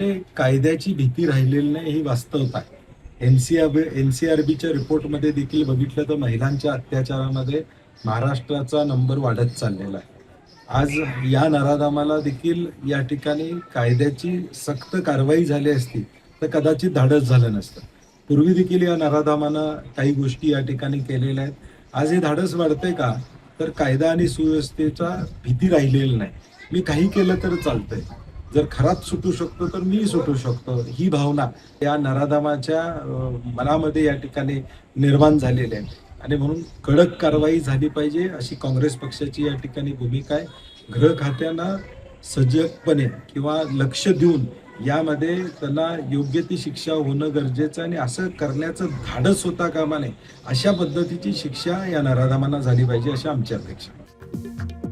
वाटते कायद्याची भीती राहिलेली नाही ही वास्तवता आहे. एनसीआरबीच्या रिपोर्टमध्ये देखील बघितलं तर महिलांच्या अत्याचारामध्ये महाराष्ट्राचा नंबर वाढत चाललेला आहे. आज या नराधामाला देखील या ठिकाणी कायद्याची सक्त कारवाई झाली असती तर कदाचित धाडस झालं नसतं. पूर्वी देखील या नराधामानं काही गोष्टी या ठिकाणी केलेल्या आहेत. आज हे धाडस वाढतंय का? तर कायदा आणि सुव्यवस्थेचा भीती राहिलेली नाही. मी काही केलं तर चालतंय. जर खरात सुटू शकतो तर मी सुटू शकतो, ही भावना या नराधमाच्या मनामध्ये या ठिकाणी निर्माण झालेली आहे. आणि म्हणून कडक कारवाई झाली पाहिजे अशी काँग्रेस पक्षाची या ठिकाणी भूमिका आहे. गृह खात्यानं सजगपणे किंवा लक्ष देऊन यामध्ये त्यांना योग्य ती शिक्षा होणं गरजेचं आहे आणि असं करण्याचं धाडस होता कामा नये. अशा पद्धतीची शिक्षा या नराधमांना झाली पाहिजे अशी आमची अपेक्षा आहे.